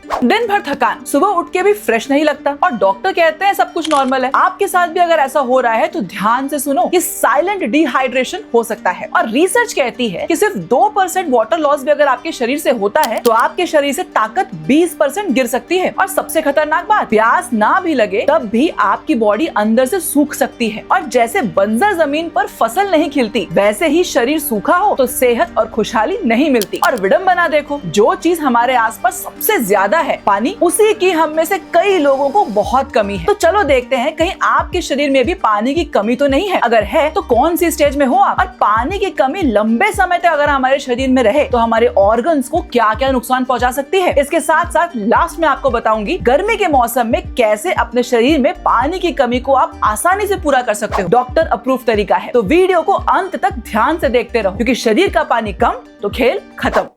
दिन भर थकान, सुबह उठ के भी फ्रेश नहीं लगता और डॉक्टर कहते हैं सब कुछ नॉर्मल है। आपके साथ भी अगर ऐसा हो रहा है तो ध्यान से सुनो, ये साइलेंट डिहाइड्रेशन हो सकता है। और रिसर्च कहती है कि सिर्फ 2% वाटर लॉस भी अगर आपके शरीर से होता है तो आपके शरीर से ताकत 20% गिर सकती है। और सबसे खतरनाक बात, प्यास ना भी लगे तब भी आपकी बॉडी अंदर से सूख सकती है। और जैसे बंजर जमीन पर फसल नहीं खिलती, वैसे ही शरीर सूखा हो तो सेहत और खुशहाली नहीं मिलती। और विडंबना देखो, जो चीज हमारे आसपास सबसे ज्यादा है पानी, उसी की हम में से कई लोगों को बहुत कमी है। तो चलो देखते हैं कहीं आपके शरीर में भी पानी की कमी तो नहीं है। अगर है तो कौन सी स्टेज में हो आप। और पानी की कमी लंबे समय तक अगर हमारे शरीर में रहे तो हमारे ऑर्गन्स को क्या क्या नुकसान पहुंचा सकती है। इसके साथ साथ लास्ट में आपको बताऊंगी गर्मी के मौसम में कैसे अपने शरीर में पानी की कमी को आप आसानी से पूरा कर सकते हो। डॉक्टर अप्रूव तरीका है, तो वीडियो को अंत तक ध्यान से देखते रहो, क्योंकि शरीर का पानी कम तो खेल खत्म।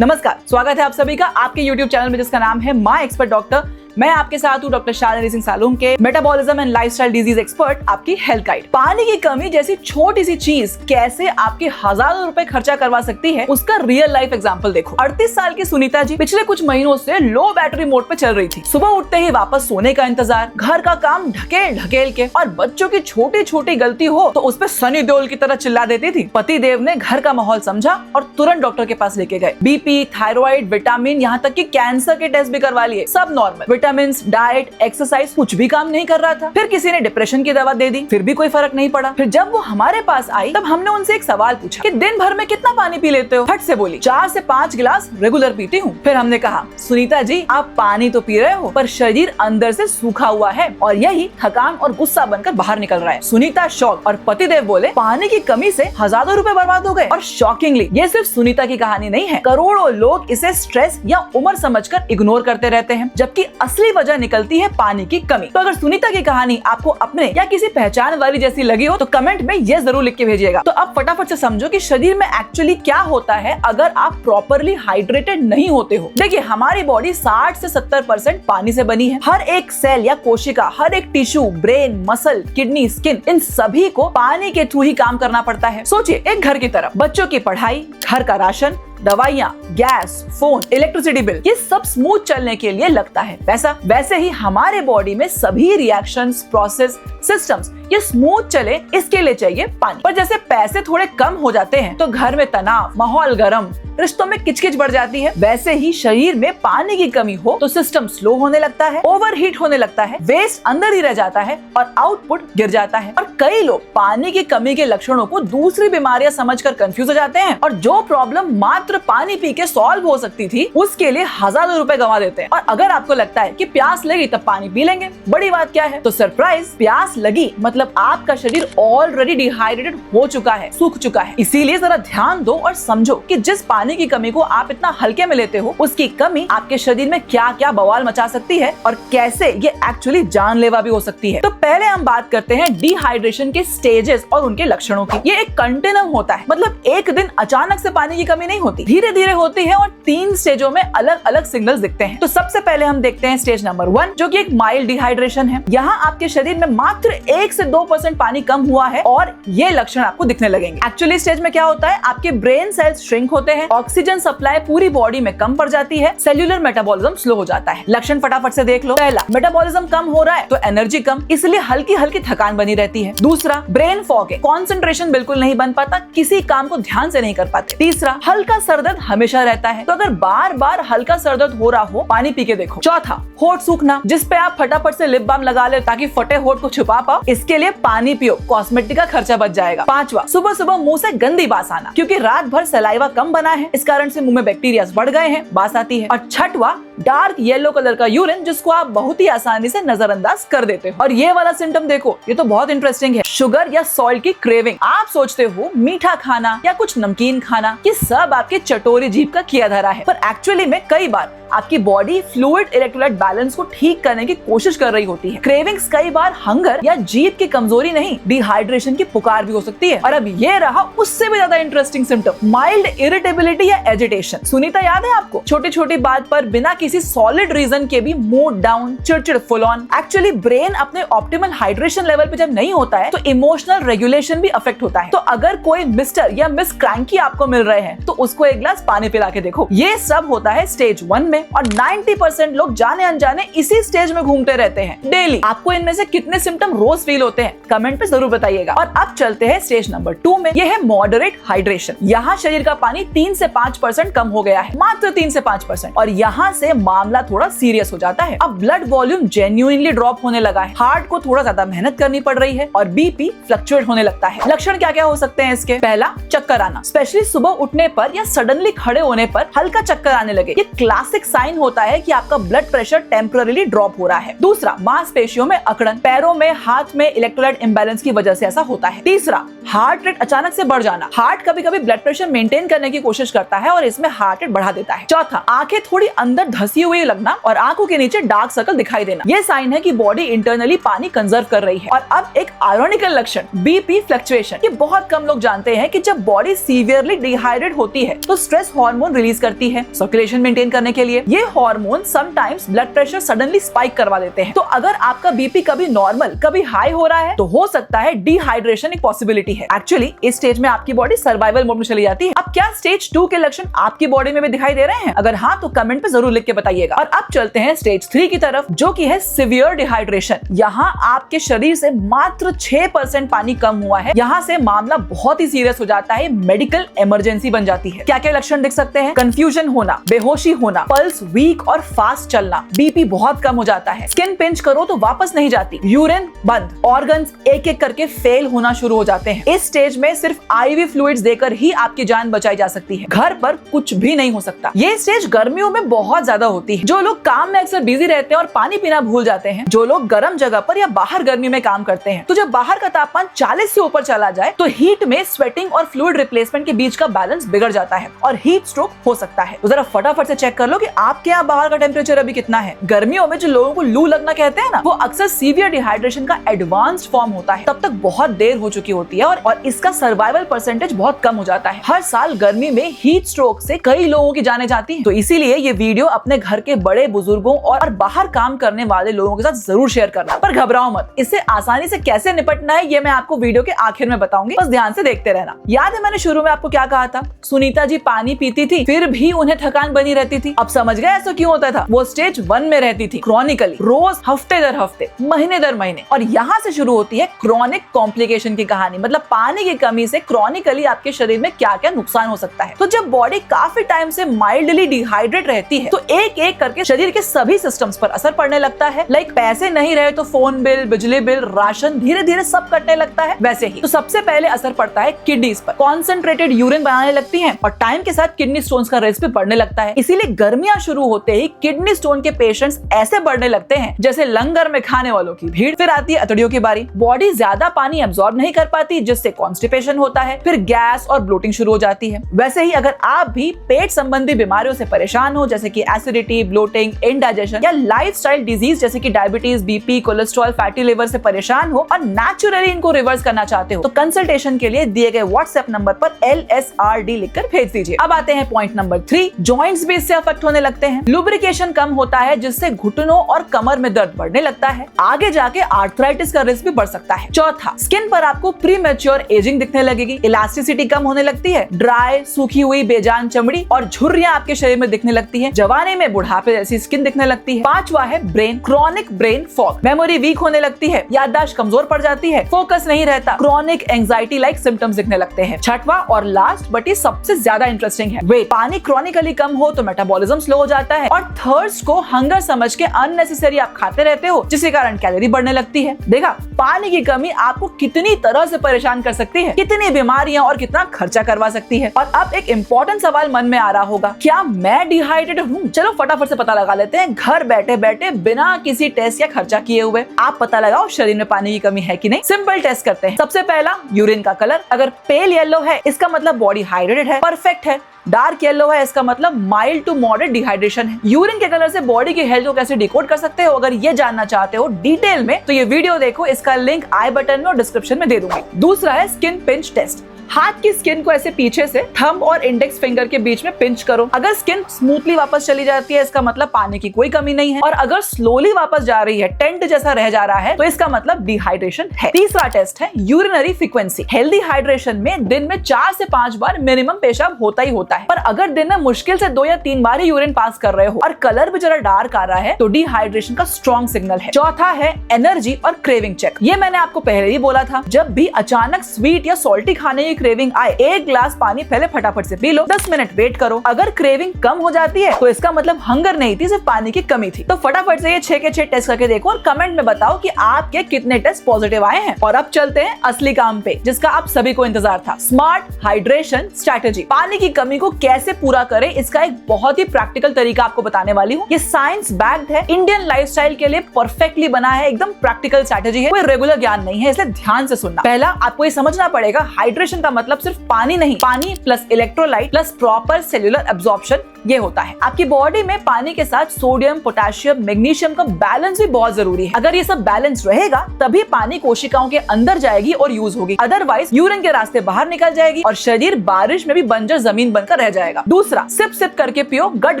नमस्कार, स्वागत है आप सभी का आपके YouTube चैनल में जिसका नाम है माय एक्सपर्ट डॉक्टर। मैं आपके साथ हूँ डॉक्टर शालिनी सिंह सालूम के metabolism and lifestyle disease expert, आपकी हेल्थ गाइड। पानी की कमी जैसी छोटी सी चीज कैसे आपके हजारों रुपए खर्चा करवा सकती है, उसका रियल लाइफ एग्जांपल देखो। 38 साल की सुनीता जी पिछले कुछ महीनों से लो बैटरी मोड पे चल रही थी। सुबह उठते ही वापस सोने का इंतजार, घर का काम ढकेल ढकेल के, और बच्चों की छोटी छोटी गलती हो तो उस पर सनी देओल की तरह चिल्ला देती थी। पति देव ने घर का माहौल समझा और तुरंत डॉक्टर के पास लेके गए। बीपी, थायराइड, विटामिन, यहाँ तक कि कैंसर के टेस्ट भी करवा लिए, सब नॉर्मल। विटामिन, डाइट, एक्सरसाइज कुछ भी काम नहीं कर रहा था। फिर किसी ने डिप्रेशन की दवा दे दी, फिर भी कोई फर्क नहीं पड़ा। फिर जब वो हमारे पास आई तब हमने उनसे एक सवाल पूछा कि दिन भर में कितना पानी पी लेते हो। फट से बोली 4 से 5 गिलास रेगुलर पीती हूँ। फिर हमने कहा सुनीता जी, आप पानी तो पी रहे हो पर शरीर अंदर से सूखा हुआ है और यही थकान और गुस्सा बनकर बाहर निकल रहा है। सुनीता शॉक और पतिदेव बोले पानी की कमी से हजारों रुपए बर्बाद हो गए। और शॉकिंगली ये सिर्फ सुनीता की कहानी नहीं है, करोड़ों लोग इसे स्ट्रेस या उम्र समझकर इग्नोर करते रहते हैं, जबकि असली वजह निकलती है पानी की कमी। तो अगर सुनीता की कहानी आपको अपने या किसी पहचान वाली जैसी लगी हो तो कमेंट में ये जरूर लिख के भेजिएगा। तो अब फटाफट से समझो कि शरीर में एक्चुअली क्या होता है अगर आप प्रॉपरली हाइड्रेटेड नहीं होते हो। देखिए, हमारी बॉडी 60 से 70% पानी से बनी है। हर एक सेल या कोशिका, हर एक tissue, brain, muscle, kidney, skin, इन सभी को पानी के थ्रू ही काम करना पड़ता है। सोचिए एक घर की तरफ, बच्चों की पढ़ाई, घर का राशन, दवाइयाँ, गैस, फोन, इलेक्ट्रिसिटी बिल, ये सब स्मूथ चलने के लिए लगता है पैसा। वैसे ही हमारे बॉडी में सभी रिएक्शंस, प्रोसेस, सिस्टम्स ये स्मूथ चले इसके लिए चाहिए पानी। पर जैसे पैसे थोड़े कम हो जाते हैं तो घर में तनाव, माहौल गर्म, रिश्तों में किचकिच बढ़ जाती है। वैसे ही शरीर में पानी की कमी हो तो सिस्टम स्लो होने लगता है, ओवरहीट होने लगता है, वेस्ट अंदर ही रह जाता है और आउटपुट गिर जाता है। और कई लोग पानी की कमी के लक्षणों को दूसरी बीमारियां समझकर कंफ्यूज हो जाते हैं और जो प्रॉब्लम मात्र पानी पी के सॉल्व हो सकती थी उसके लिए हजारों रुपए गंवा देते हैं। और अगर आपको लगता है कि प्यास लगी तब पानी पी लेंगे, बड़ी बात क्या है, तो सरप्राइज, प्यास लगी मतलब आपका शरीर ऑलरेडी डिहाइड्रेटेड हो चुका है, सूख चुका है। इसीलिए जरा ध्यान दो और समझो कि जिस पानी की कमी को आप इतना हल्के में लेते हो, उसकी कमी आपके शरीर में क्या क्या बवाल मचा सकती है और कैसे ये एक्चुअली जानलेवा भी हो सकती है। तो पहले हम बात करते हैं डिहाइड्रेशन के स्टेजेस और उनके लक्षणों की। ये एक कंटिन्यूम होता है, मतलब एक दिन अचानक से पानी की कमी नहीं होती, धीरे धीरे होती है और 3 स्टेजों में अलग अलग सिग्नल्स दिखते हैं। तो सबसे पहले हम देखते हैं स्टेज नंबर 1, जो कि एक माइल्ड डिहाइड्रेशन है। यहाँ आपके शरीर में मात्र 1 से 2% पानी कम हुआ है और ये लक्षण आपको दिखने लगेंगे। एक्चुअली स्टेज में क्या होता है, आपके ब्रेन सेल्स श्रिंक होते हैं, ऑक्सीजन सप्लाई पूरी बॉडी में कम पड़ जाती है, सेल्यूलर मेटाबॉलिज्म स्लो हो जाता है। लक्षण फटाफट से देख लो। पहला, मेटाबॉलिज्म कम हो रहा है तो एनर्जी कम, इसलिए हल्की हल्की थकान बनी रहती है। दूसरा, ब्रेन फॉग है, कंसंट्रेशन बिल्कुल नहीं बन पाता, किसी काम को ध्यान से नहीं कर पाते। तीसरा, हल्का सरदर्द हमेशा रहता है, तो अगर बार बार हल्का सरदर्द हो रहा हो, पानी पी के देखो। चौथा, होठ सूखना, जिस पे आप फटाफट से लिप बाम लगा ले ताकि फटे होठ को छुपा पाओ, इसके लिए पानी पियो, कॉस्मेटिक का खर्चा बच जाएगा। पांचवा, सुबह सुबह मुंह से गंदी बास आना, क्योंकि रात भर सलाइवा कम बना है, इस कारण से मुंह में बैक्टीरिया बढ़ गए हैं, बास आती है। और छठवा, डार्क येलो कलर का यूरिन, जिसको आप बहुत ही आसानी से नजरअंदाज कर देते हो। और ये वाला सिम्टम देखो, ये तो बहुत इंटरेस्टिंग है, शुगर या सॉल्ट की क्रेविंग। आप सोचते हो मीठा खाना या कुछ नमकीन खाना, ये सब आपके चटोरी जीभ का किया धरा है, पर एक्चुअली में कई बार आपकी बॉडी फ्लूइड इलेक्ट्रोलाइट बैलेंस को ठीक करने की कोशिश कर रही होती है। क्रेविंग्स कई बार हंगर या जीभ की कमजोरी नहीं, डिहाइड्रेशन की पुकार भी हो सकती है। और अब ये रहा उससे भी ज्यादा इंटरेस्टिंग सिम्टम, माइल्ड इरिटेबिलिटी या एजिटेशन। सुनीता याद है आपको? छोटी छोटी बात पर बिना किसी सॉलिड रीजन के भी मूड डाउन, चिड़चिड़, फुल ऑन। एक्चुअली ब्रेन अपने ऑप्टिमल हाइड्रेशन लेवल पे जब नहीं होता है तो इमोशनल रेगुलेशन भी अफेक्ट होता है। तो अगर कोई मिस्टर या मिस क्रैंकी आपको मिल रहे हैं तो उसको एक ग्लास पानी पिला के देखो। ये सब होता है स्टेज 1 में और 90% लोग जाने अनजाने इसी स्टेज में घूमते रहते हैं डेली। आपको इनमें से कितने सिम्टम रोज फील होते हैं कमेंट पे जरूर बताइएगा। और अब चलते हैं स्टेज नंबर 2 में। यह है मॉडरेट हाइड्रेशन। यहाँ शरीर का पानी 3 से 5% कम हो गया है, मात्र 3 से 5%। और यहाँ से मामला थोड़ा सीरियस हो जाता है। अब ब्लड वॉल्यूम जेन्युइनली ड्रॉप होने लगा है, हार्ट को थोड़ा ज्यादा मेहनत करनी पड़ रही है और बीपी फ्लक्चुएट होने लगता है। लक्षण क्या क्या हो सकते हैं इसके? पहला, चक्कर आना, स्पेशली सुबह उठने पर या सडनली खड़े होने पर हल्का चक्कर आने लगे। ये क्लासिक साइन होता है कि आपका ब्लड प्रेशर टेम्पररीली ड्रॉप हो रहा है। दूसरा, मांसपेशियों में अकड़न, पैरों में, हाथ में इलेक्ट्रोलाइट इम्बैलेंस की वजह से ऐसा होता है। तीसरा, हार्ट रेट अचानक से बढ़ जाना। हार्ट कभी कभी ब्लड प्रेशर मेंटेन करने की कोशिश करता है और इसमें हार्ट रेट बढ़ा देता है। चौथा, आंखें थोड़ी अंदर धसी हुई लगना और आंखों के नीचे डार्क सर्कल दिखाई देना। ये साइन है कि बॉडी इंटरनली पानी कंजर्व कर रही है। और अब एक आयरॉनिकल लक्षण, बीपी फ्लक्चुएशन। ये बहुत कम लोग जानते हैं कि जब बॉडी सीवियरली डिहाइड्रेट होती है तो स्ट्रेस हार्मोन रिलीज करती है सर्कुलेशन मेंटेन करने के लिए। ये hormone sometimes blood pressure suddenly spike करवा देते हैं। तो अगर आपका बीपी कभी नॉर्मल कभी हाई हो रहा है तो हो सकता है डिहाइड्रेशन एक पॉसिबिलिटी है। एक्चुअली इस स्टेज में आपकी बॉडी सर्वाइवल मोड में चली जाती है। अब क्या स्टेज 2 के लक्षण आपकी बॉडी में भी दिखाई दे रहे हैं? अगर हाँ तो कमेंट पे जरूर लिख के बताइएगा। और अब चलते हैं स्टेज 3 की तरफ, जो कि है सिवियर डिहाइड्रेशन। यहाँ आपके शरीर से मात्र 6% पानी कम हुआ है। यहाँ से मामला बहुत ही सीरियस हो जाता है, मेडिकल इमरजेंसी बन जाती है। क्या क्या लक्षण दिख सकते हैं? कंफ्यूजन होना, बेहोशी होना, पल्स वीक और फास्ट चलना, बीपी बहुत कम हो जाता है, स्किन पिंच करो तो वापस नहीं जाती, यूरिन बंद, ऑर्गन्स एक एक करके फेल होना शुरू हो जाते हैं। इस स्टेज में सिर्फ आईवी फ्लूइड्स देकर ही आपकी जान बचाई जा सकती है, घर पर कुछ भी नहीं हो सकता। ये स्टेज गर्मियों में बहुत ज्यादा होती है। जो लोग काम में अक्सर बिजी रहते हैं और पानी पीना भूल जाते हैं, जो लोग गर्म जगह पर या बाहर गर्मी में काम करते हैं, तो जब बाहर का तापमान 40 से ऊपर चला जाए तो हीट में स्वेटिंग और फ्लूइड रिप्लेसमेंट के बीच का बैलेंस बिगड़ जाता है और हीट स्ट्रोक हो सकता है। तो जरा फटाफट से चेक कर लो कि आपके यहाँ बाहर का टेम्परेचर अभी कितना है। गर्मियों में जो लोगों को लू लगना कहते हैं ना, वो अक्सर सीवियर डिहाइड्रेशन का एडवांस्ड फॉर्म होता है। तब तक बहुत देर हो चुकी होती है और इसका सर्वाइवल परसेंटेज बहुत कम हो जाता है। हर साल गर्मी में हीट स्ट्रोक से कई लोगों की जानें जाती हैं। तो इसीलिए ये वीडियो अपने घर के बड़े बुजुर्गों और बाहर काम करने वाले लोगों के साथ जरूर शेयर करना। पर घबराओ मत, इससे आसानी से कैसे निपटना है ये मैं आपको वीडियो के आखिर में बताऊंगी, बस ध्यान से देखते रहना। याद है मैंने शुरू में आपको क्या कहा था? सुनीता जी पानी पीती थी फिर भी उन्हें थकान बनी रहती थी। अब समझ गए ऐसा क्यों होता था? वो स्टेज 1 में रहती थी, क्रॉनिकली, रोज हफ्ते दर हफ्ते, महीने दर महीने। और यहाँ से शुरू होती है क्रॉनिक कॉम्प्लिकेशन की कहानी। मतलब पानी की कमी से क्रॉनिकली आपके शरीर में क्या क्या नुकसान हो सकता है। तो जब बॉडी काफी टाइम से माइल्डली डिहाइड्रेट रहती है तो एक एक करके शरीर के सभी सिस्टम्स पर असर पड़ने लगता है। लाइक पैसे नहीं रहे तो फोन बिल, बिजली बिल, राशन, धीरे धीरे सब कटने लगता है। वैसे ही तो सबसे पहले असर पड़ता है किडनीज पर। कॉन्सेंट्रेटेड यूरिन बनाने लगती हैं और टाइम के साथ किडनी स्टोन्स का रिस्क भी बढ़ने लगता है। इसीलिए गर्मियां शुरू होते ही किडनी स्टोन के पेशेंट्स ऐसे बढ़ने लगते हैं जैसे लंगर में खाने वालों की भीड़। फिर आती है अतड़ियों की बारी। बॉडी ज्यादा पानी एब्जॉर्ब नहीं कर पाती जिससे कॉन्स्टिपेशन होता है, फिर गैस और ब्लोटिंग शुरू हो जाती है। वैसे ही अगर आप भी पेट संबंधी बीमारियों से परेशान हो जैसे कि एसिडिटी, ब्लोटिंग, इंडाइजेशन या लाइफस्टाइल डिजीज जैसे कि diabetes, BP, cholesterol, fatty liver से परेशान हो और नेचुरली इनको रिवर्स करना चाहते हो तो कंसल्टेशन के लिए दिए गए व्हाट्सएप नंबर पर LSRD लिखकर भेज दीजिए। अब आते हैं पॉइंट नंबर 3, जॉइंट्स भी इससे अफेक्ट होने लगते हैं। लुब्रिकेशन कम होता है जिससे घुटनों और कमर में दर्द बढ़ने लगता है। आगे जाके आर्थराइटिस का रिस्क भी बढ़ सकता है। चौथा, स्किन पर आपको प्री मैच्योर एजिंग दिखने लगेगी, इलास्टिसिटी कम होने लगती है, ड्राई, सूखी हुई बेजान चमड़ी और झुर्रियां आपके शरीर में दिखने लगती है। जवानी में बुढ़ापे जैसी स्किन दिखने लगती है। पांचवा है brain, chronic brain fog, memory weak होने लगती है, याददाश्त कमजोर पड़ जाती है, फोकस नहीं रहता, क्रॉनिक एंजाइटी लाइक सिम्टम्स दिखने लगते हैं। छठवां और लास्ट बट ये सबसे ज्यादा इंटरेस्टिंग है, वेट। पानी क्रॉनिकली कम हो तो मेटाबॉलिज्म स्लो हो जाता है और थर्स्ट को हंगर समझ के अननेसेसरी आप खाते रहते हो जिसके कारण कैलोरी बढ़ने लगती है। देखा, पानी की कमी आपको कितनी तरह से परेशान कर सकती है, कितनी बीमारियां और कितना खर्चा करवा सकती है। और अब एक इम्पोर्टेंट सवाल मन में आ रहा होगा, क्या मैं डिहाइड्रेटेड हूँ? चलो फटाफट से पता लगा लेते हैं, घर बैठे बैठे बिना किसी टेस्ट या खर्चा किए हुए। आप पता लगाओ शरीर में पानी की कमी है कि नहीं। सिंपल टेस्ट करते हैं। सबसे पहला, यूरिन का कलर। अगर पेल येलो है इसका मतलब बॉडी हाइड्रेटेड है, परफेक्ट है। डार्क येलो है, इसका मतलब माइल्ड टू मॉडरेट डिहाइड्रेशन है। यूरिन के कलर से बॉडी की हेल्थ को कैसे डिकोड कर सकते हो, अगर ये जानना चाहते हो डिटेल में तो ये वीडियो देखो, इसका लिंक आई बटन में और डिस्क्रिप्शन में दे दूंगी। दूसरा है स्किन पिंच टेस्ट। हाथ की स्किन को ऐसे पीछे से थंब और इंडेक्स फिंगर के बीच में पिंच करो। अगर स्किन स्मूथली वापस चली जाती है, इसका मतलब पानी की कोई कमी नहीं है, और अगर स्लोली वापस जा रही है, टेंट जैसा रह जा रहा है, तो इसका मतलब डिहाइड्रेशन है। तीसरा टेस्ट है यूरिनरी फ्रीक्वेंसी। हेल्दी हाइड्रेशन में दिन में 4 से 5 बार मिनिमम पेशाब होता ही होता है, पर अगर दिन में मुश्किल से 2 या 3 बार ही यूरिन पास कर रहे हो और कलर भी जरा डार्क आ रहा है, तो डिहाइड्रेशन का स्ट्रॉन्ग सिग्नल है। चौथा है एनर्जी और क्रेविंग चेक। ये मैंने आपको पहले ही बोला था, जब भी अचानक स्वीट या सॉल्टी खाने की क्रेविंग आए, 1 ग्लास पानी पहले फटाफट से पी लो, 10 मिनट वेट करो। अगर क्रेविंग कम हो जाती है तो इसका मतलब हंगर नहीं थी, सिर्फ पानी की कमी थी। तो फटाफट से ये 6 के 6 टेस्ट करके देखो और कमेंट में बताओ कि आपके कितने टेस्ट पॉजिटिव आए हैं। और अब चलते हैं असली काम पे, जिसका आप सभी को इंतजार था। Smart hydration strategy. पानी की कमी को कैसे पूरा करें, इसका एक बहुत ही प्रैक्टिकल तरीका आपको बताने वाली हूँ। ये साइंस बैक्ड है, इंडियन लाइफस्टाइल के लिए परफेक्टली बना है, एकदम प्रैक्टिकल स्ट्रैटेजी है, कोई रेगुलर ज्ञान नहीं है, इसलिए ध्यान से सुनना। पहला आपको ये समझना पड़ेगा, हाइड्रेशन का मतलब सिर्फ पानी नहीं, पानी plus electrolyte plus proper cellular absorption ये होता है। आपकी बॉडी में पानी के साथ सोडियम, पोटेशियम, मैग्नीशियम का बैलेंस भी बहुत जरूरी है। अगर ये सब बैलेंस रहेगा तभी पानी कोशिकाओं के अंदर जाएगी और यूज होगी, अदरवाइज यूरिन के रास्ते बाहर निकल जाएगी और शरीर बारिश में भी बंजर जमीन बनकर रह जाएगा। दूसरा, सिप सिप करके पियो, गट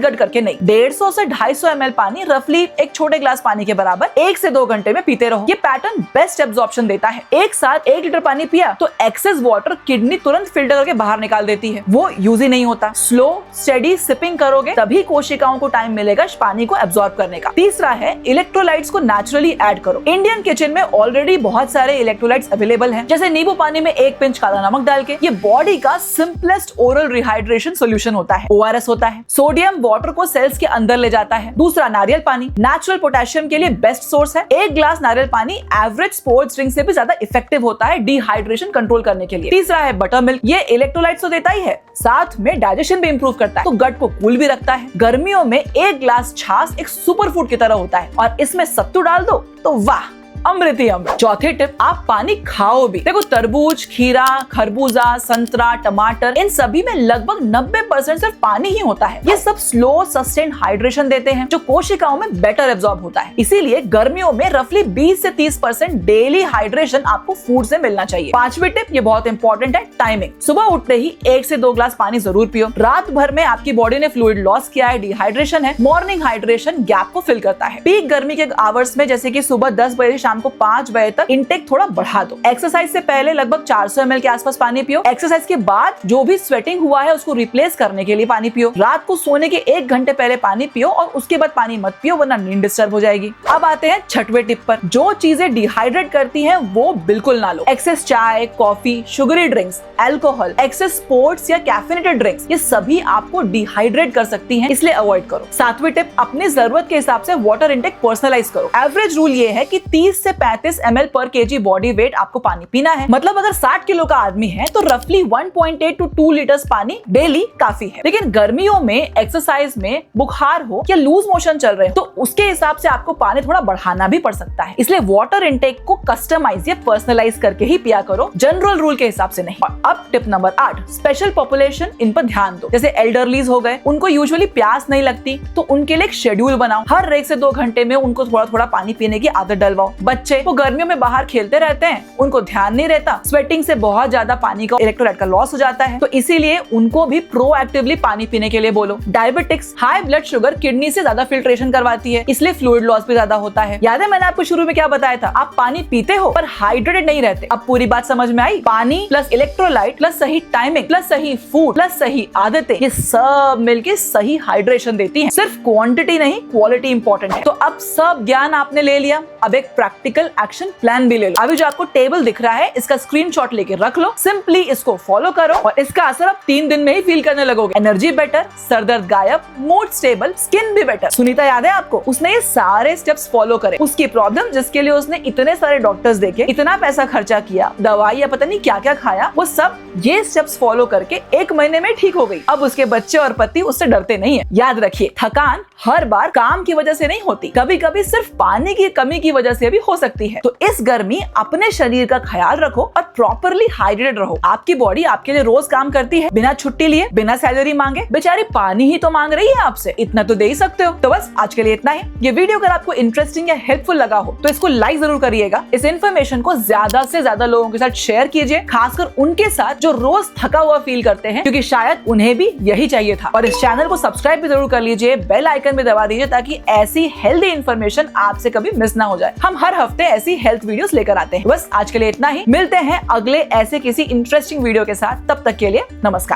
गट करके नहीं। 150 से 250 ml पानी, रफली एक छोटे ग्लास पानी के बराबर 1 से 2 घंटे में पीते रहो। ये पैटर्न बेस्ट एब्जॉर्प्शन देता है। एक साथ 1 लीटर पानी पिया तो एक्सेस वाटर किडनी तुरंत फिल्टर करके बाहर निकाल देती है, वो यूज ही नहीं होता। स्लो स्टेडी सिपिंग करोगे तभी कोशिकाओं को टाइम मिलेगा पानी को एब्जॉर्ब करने का। तीसरा है इलेक्ट्रोलाइट्स को नेचुरली ऐड करो। इंडियन किचन में ऑलरेडी बहुत सारे इलेक्ट्रोलाइट्स अवेलेबल हैं, जैसे नींबू पानी में 1 पिंच काला नमक डाल के। ये बॉडी का सिंपलेस्ट ओरल रिहाइड्रेशन सॉल्यूशन होता है, ORS होता है। सोडियम वाटर को सेल्स के अंदर ले जाता है। दूसरा, नारियल पानी नेचुरल पोटेशियम के लिए बेस्ट सोर्स है। 1 ग्लास नारियल पानी एवरेज स्पोर्ट्स ड्रिंक से भी ज्यादा इफेक्टिव होता है डिहाइड्रेशन कंट्रोल करने के लिए। तीसरा है बटर मिल्क। ये इलेक्ट्रोलाइट्स तो देता ही है, साथ में डाइजेशन भी इंप्रूव करता है, तो गट को कूल भी रखता है। गर्मियों में 1 ग्लास छाछ एक सुपर फूड की तरह होता है, और इसमें सत्तू डाल दो तो वाह, अमृत ही अमृत। चौथी टिप, आप पानी खाओ भी। देखो, तरबूज, खीरा, खरबूजा, संतरा, टमाटर, इन सभी में लगभग 90% सिर्फ पानी ही होता है। ये सब स्लो सस्टेन हाइड्रेशन देते हैं, जो कोशिकाओं में बेटर एब्जॉर्ब होता है। इसीलिए गर्मियों में रफली 20 से 30% डेली हाइड्रेशन आपको फूड से मिलना चाहिए। 5वीं टिप, ये बहुत इंपॉर्टेंट है, टाइमिंग। सुबह उठते ही 1 से 2 ग्लास पानी जरूर पियो। रात भर में आपकी बॉडी ने फ्लूइड लॉस किया है, डिहाइड्रेशन है। मॉर्निंग हाइड्रेशन गैप को फिल करता है। पीक गर्मी के आवर्स में, जैसे कि सुबह 10 बजे शाम को 5 बजे तक, इंटेक थोड़ा बढ़ा दो। एक्सरसाइज से पहले लगभग 400 ml के आसपास पानी पियो। एक्सरसाइज के बाद जो भी स्वेटिंग हुआ है उसको रिप्लेस करने के लिए पानी पियो। रात को सोने के 1 घंटे पहले पानी पियो और उसके बाद पानी मत पियो, वरना नींद डिस्टर्ब हो जाएगी। अब आते हैं 6वें टिप पर, जो चीजें डिहाइड्रेट करती हैं वो बिल्कुल ना लो। एक्सेस चाय, coffee, sugary drinks, alcohol, excess sports या कैफिनेटेड ड्रिंक्स, ये सभी आपको डिहाइड्रेट कर सकती हैं, इसलिए अवॉइड करो। 7वीं टिप, अपनी जरूरत के हिसाब से वाटर इंटेक पर्सनलाइज करो। एवरेज रूल ये है कि 30 से 35 ml पर kg बॉडी वेट आपको पानी पीना है। मतलब अगर 60 किलो का आदमी है तो रफली 1.8 to 2 लीटर्स पानी डेली काफी है। लेकिन गर्मियों में एक्सरसाइज में बुखार हो या लूज मोशन चल रहे हो तो उसके हिसाब से आपको पानी थोड़ा बढ़ाना भी पड़ सकता है। इसलिए वाटर इंटेक को कस्टमाइज या पर्सनलाइज करके ही पिया करो, जनरल रूल के हिसाब से नहीं। और अब टिप नंबर 8, स्पेशल पॉपुलेशन, इन पर ध्यान दो। जैसे एल्डरलीज हो गए, उनको यूजुअली प्यास नहीं लगती, तो उनके लिए एक शेड्यूल बनाओ। हर 1 से 2 घंटे में उनको थोड़ा थोड़ा पानी पीने की आदत डलवाओ। बच्चे वो गर्मियों में बाहर खेलते रहते हैं, उनको ध्यान नहीं रहता, स्वेटिंग से बहुत ज्यादा पानी का इलेक्ट्रोलाइट का लॉस हो जाता है, तो इसीलिए उनको भी प्रोएक्टिवली पानी पीने के लिए बोलो। Diabetics, high blood sugar kidney से ज्यादा फिल्ट्रेशन करवाती है, इसलिए फ्लूइड लॉस भी ज्यादा होता है। याद है मैंने आपको शुरू में क्या बताया था, आप पानी पीते हो पर हाइड्रेटेड नहीं रहते। अब पूरी बात समझ में आई? पानी प्लस इलेक्ट्रोलाइट प्लस सही टाइमिंग प्लस सही फूड प्लस सही आदतें, ये सब मिलके सही हाइड्रेशन देती हैं। सिर्फ क्वांटिटी नहीं, क्वालिटी इंपॉर्टेंट है। तो अब सब ज्ञान आपने ले लिया, अब एक प्रैक्टिकल एक्शन प्लान भी ले लो। अभी जो आपको टेबल दिख रहा है, इसका स्क्रीनशॉट लेके रख लो, सिंपली इसको फॉलो करो और इसका असर आप 3 दिन में ही फील करने लगोगे। एनर्जी बेटर, सरदर्द गायब, मूड स्टेबल, स्किन भी बेटर। सुनीता याद है आपको? उसने ये सारे स्टेप्स फॉलो करे। उसकी प्रॉब्लम जिसके लिए उसने इतने सारे डॉक्टर्स देखे, इतना पैसा खर्चा किया, दवाई या पता नहीं क्या क्या खाया, वो सब ये स्टेप्स फॉलो करके 1 महीने में ठीक हो गई। अब उसके बच्चे और पति उससे डरते नहीं है। याद रखिए, थकान हर बार काम की वजह से नहीं होती, कभी कभी सिर्फ पानी की कमी की वजह से भी हो सकती है। तो इस गर्मी अपने शरीर का ख्याल रखो और प्रॉपरली हाइड्रेटेड रहो। आपकी बॉडी आपके लिए रोज काम करती है, बिना छुट्टी लिए, बिना सैलरी मांगे। बेचारी पानी ही तो मांग रही है आपसे, इतना तो दे ही सकते हो। तो बस आज के लिए इतना ही। ये वीडियो अगर आपको इंटरेस्टिंग या हेल्पफुल लगा हो तो इसको लाइक जरूर करिएगा। इस इन्फॉर्मेशन को ज्यादा से ज्यादा लोगों के साथ शेयर कीजिए, खासकर उनके साथ जो रोज थका हुआ फील करते हैं, क्योंकि शायद उन्हें भी यही चाहिए था। और इस चैनल को सब्सक्राइब भी जरूर कर लीजिए, बेल आइकन भी दबा दीजिए ताकि ऐसी हेल्दी इन्फॉर्मेशन आपसे कभी मिस ना हो जाए। हम हर हफ्ते ऐसी हेल्थ वीडियोस लेकर आते हैं। बस आज के लिए इतना ही। मिलते हैं अगले ऐसे किसी इंटरेस्टिंग वीडियो के साथ। तब तक के लिए नमस्कार।